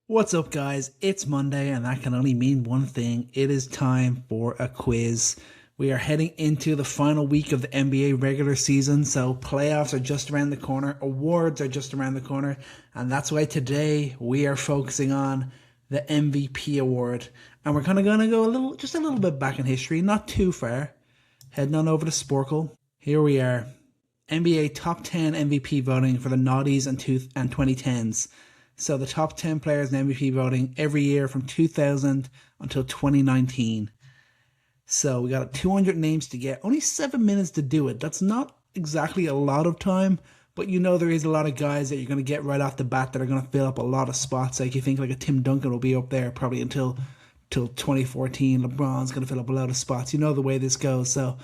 What's up, guys? It's Monday, and that can only mean one thing. It is time for a quiz. We are heading into the final week of the NBA regular season, so playoffs are just around the corner, awards are just around the corner, and that's why today we are focusing on the MVP award. And we're kind of going to go just a little bit back in history, not too far. Heading on over to Sporcle. Here we are. NBA top 10 MVP voting for the noughties and 2010s. So the top 10 players in MVP voting every year from 2000 until 2019. So we got 200 names to get. Only 7 minutes to do it. That's not exactly a lot of time, but you know there is a lot of guys that you're going to get right off the bat that are going to fill up a lot of spots. Like you think like a Tim Duncan will be up there probably until 2014. LeBron's going to fill up a lot of spots. You know the way this goes. So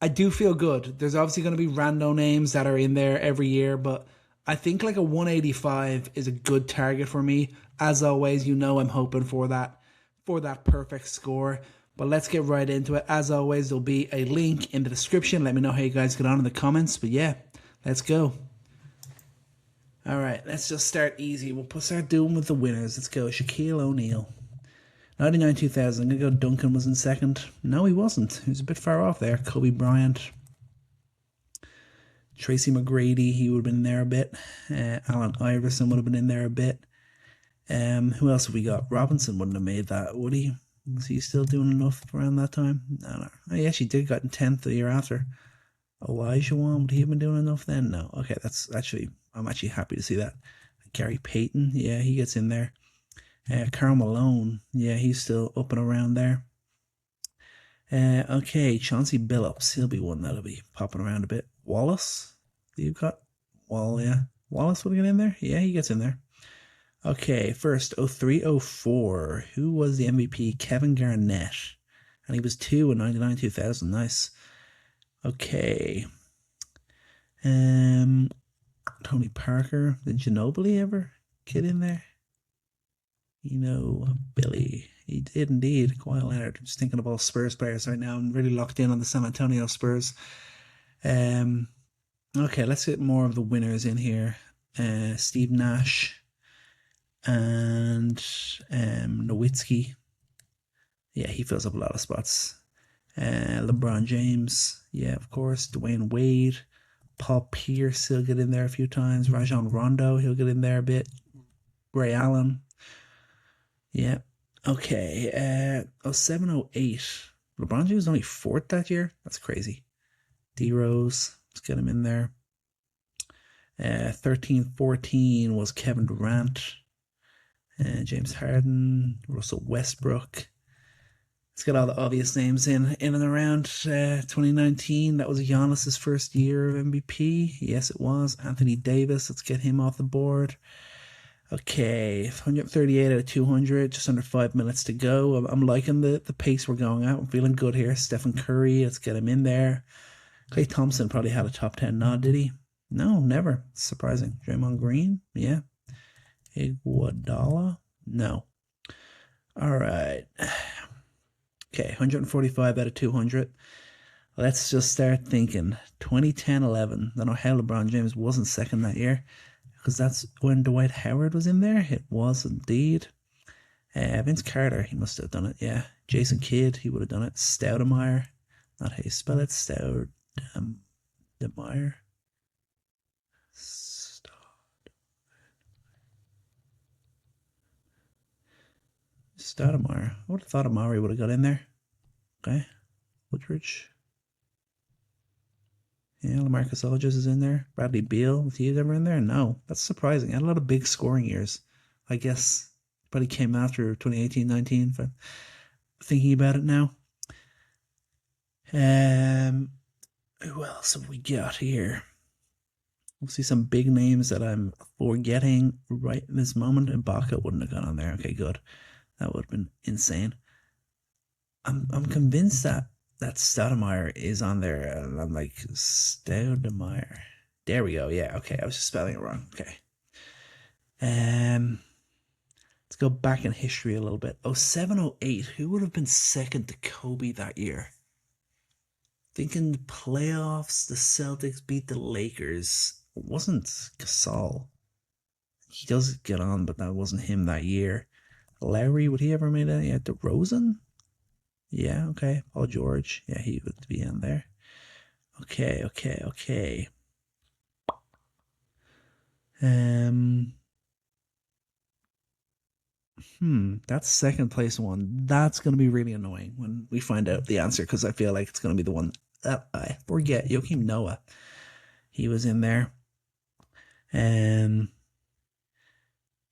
I do feel good. There's obviously going to be random names that are in there every year, but I think like a 185 is a good target for me. As always, you know I'm hoping for that perfect score. But let's get right into it. As always, there'll be a link in the description. Let me know how you guys get on in the comments. But yeah, let's go. All right, let's just start easy. We'll start doing with the winners. Let's go. Shaquille O'Neal. 99 2000. I'm going to go Duncan was in second. No, he wasn't. He was a bit far off there. Kobe Bryant. Tracy McGrady, he would have been in there a bit. Allen Iverson would have been in there a bit. Who else have we got? Robinson wouldn't have made that, would he? Was he still doing enough around that time? No. Oh, he actually did got in 10th the year after. Elijah Wan, would he have been doing enough then? No. Okay, I'm actually happy to see that. Gary Payton, yeah, he gets in there. Karl Malone, yeah, he's still up and around there. Okay, Chauncey Billups, he'll be one that'll be popping around a bit. Wallace, you've got yeah. Wallace will get in there? Yeah, he gets in there. Okay, first, 03-04. Who was the MVP? Kevin Garnett. And he was 2 in 99 2000. Nice. Okay. Tony Parker. Did Ginobili ever get in there? Billy. He did indeed. Kawhi Leonard. I'm just thinking of all Spurs players right now. I'm really locked in on the San Antonio Spurs. Okay, let's get more of the winners in here. Steve Nash and Nowitzki. Yeah, he fills up a lot of spots. LeBron James. Yeah, of course. Dwayne Wade. Paul Pierce, he'll get in there a few times. Rajon Rondo, he'll get in there a bit. Ray Allen. Yeah. Okay. 07-08. LeBron James was only 4th that year. That's crazy. D Rose. Let's get him in there. 13-14 was Kevin Durant. James Harden. Russell Westbrook. Let's get all the obvious names in and around 2019. That was Giannis's first year of MVP. Yes, it was. Anthony Davis. Let's get him off the board. Okay, 138 out of 200, just under 5 minutes to go. I'm liking the pace we're going at. I'm feeling good here. Stephen Curry, let's get him in there. Klay Thompson probably had a top 10 nod, did he? No, never. Surprising. Draymond Green, yeah. Iguodala, no. All right. Okay, 145 out of 200. Let's just start thinking. 2010-11. I don't know how LeBron James wasn't second that year, because that's when Dwight Howard was in there. It was indeed. Vince Carter, he must have done it, yeah. Jason Kidd, he would have done it. Stoudemire, not how you spell it. Stoudemire. Stoudemire. I would have thought Amari would have got in there. Okay. Woodridge. Yeah, LaMarcus Aldridge is in there. Bradley Beal, was he ever in there? No. That's surprising. He had a lot of big scoring years. I guess probably came after 2018-19, but thinking about it now. Who else have we got here? We'll see some big names that I'm forgetting right in this moment. Ibaka wouldn't have gone on there. Okay, good. That would have been insane. I'm convinced that Stoudemire is on there. And I'm like, Stoudemire. There we go. Yeah, okay. I was just spelling it wrong. Okay. Let's go back in history a little bit. 07-08. Who would have been second to Kobe that year? Thinking the playoffs, the Celtics beat the Lakers. It wasn't Gasol. He does get on, but that wasn't him that year. Lowry, would he ever made any? Yeah, DeRozan? Yeah, okay. Paul George. Yeah, he would be in there. Okay. Um, that's second place one. That's going to be really annoying when we find out the answer because I feel like it's going to be the one that I forget. Joakim Noah. He was in there.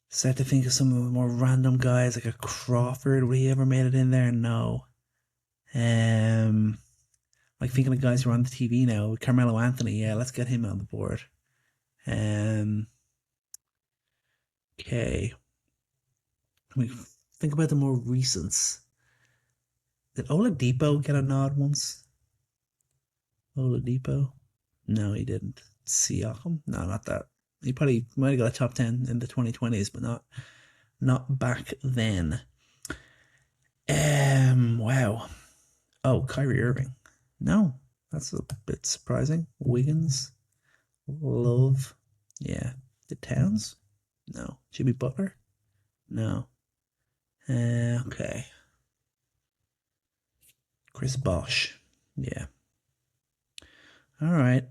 Start to think of some of the more random guys like a Crawford. Would he ever made it in there? No. Like thinking of guys who are on the TV now. Carmelo Anthony. Yeah, let's get him on the board. Okay. Let me think about the more recents. Did Oladipo get a nod once? Oladipo? No, he didn't. Siakam? No, not that. He probably might have got a top 10 in the 2020s, but not back then. Wow. Oh, Kyrie Irving. No, that's a bit surprising. Wiggins. Love. Yeah. The Towns? No. Jimmy Butler? No. Okay. Chris Bosh. Yeah. All right.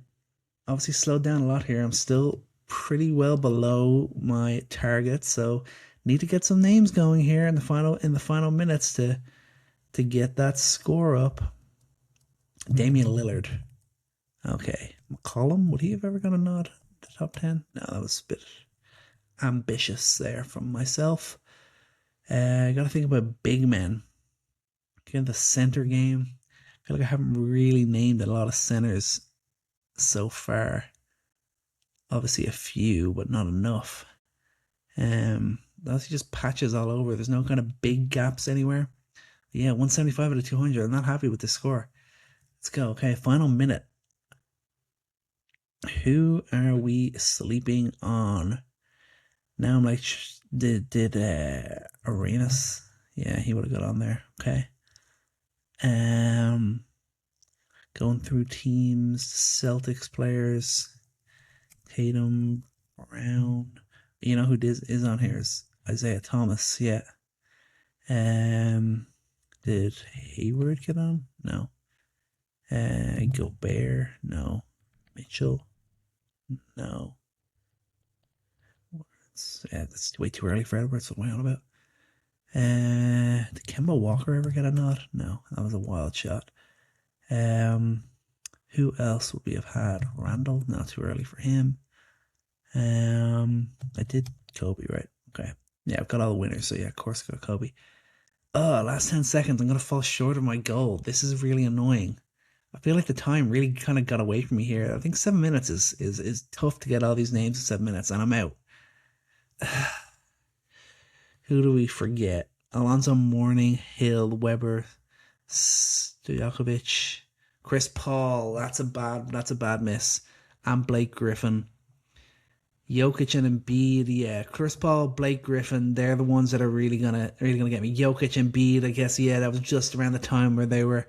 Obviously slowed down a lot here. I'm still pretty well below my target, so need to get some names going here in the final minutes to get that score up. Damian Lillard. Okay. McCollum, would he have ever got a nod to the top 10? No, that was a bit ambitious there from myself. I got to think about big men. Again, the center game. I feel like I haven't really named a lot of centers so far. Obviously a few, but not enough. That's just patches all over. There's no kind of big gaps anywhere. Yeah, 175 out of 200. I'm not happy with this score. Let's go. Okay, final minute. Who are we sleeping on? Now I'm like, did Arenas? Yeah, he would have got on there. Okay. Going through teams, Celtics players, Tatum, Brown. You know who is on here is Isaiah Thomas. Yeah. Did Hayward get on? No. Gobert? No. Mitchell? No. That's way too early for Edwards. What am I on about? Did Kemba Walker ever get a nod? No, that was a wild shot. Who else would we have had? Randall? Not too early for him. I did Kobe, right? Okay. Yeah, I've got all the winners, so yeah, of course I got Kobe. Oh, last 10 seconds, I'm going to fall short of my goal. This is really annoying. I feel like the time really kind of got away from me here. I think 7 minutes is tough to get all these names in 7 minutes, and I'm out. Who do we forget? Alonzo Mourning, Hill, Weber, Stojakovic, Chris Paul. That's a bad miss. And Blake Griffin. Jokic and Embiid, yeah. Chris Paul, Blake Griffin, they're the ones that are really gonna get me. Jokic and Embiid, I guess, yeah, that was just around the time where they were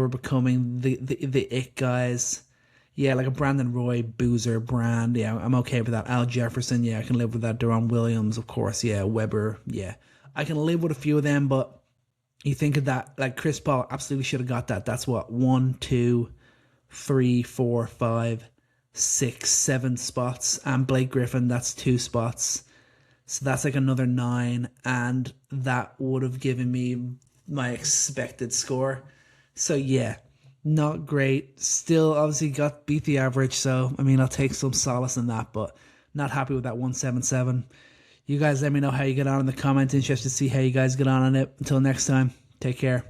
becoming the it guys. Yeah, like a Brandon Roy, Boozer, Brand, yeah, I'm okay with that. Al Jefferson, yeah, I can live with that. Deron Williams, of course, yeah. Weber, yeah. I can live with a few of them, but you think of that, like Chris Paul absolutely should have got that. That's what, 1, 2, 3, 4, 5, 6, 7 spots. And Blake Griffin, that's 2 spots. So that's like another 9. And that would have given me my expected score. So yeah, not great. Still obviously beat the average. So, I mean, I'll take some solace in that, but not happy with that 177. You guys let me know how you get on in the comments. Interested to see how you guys get on it. Until next time, take care.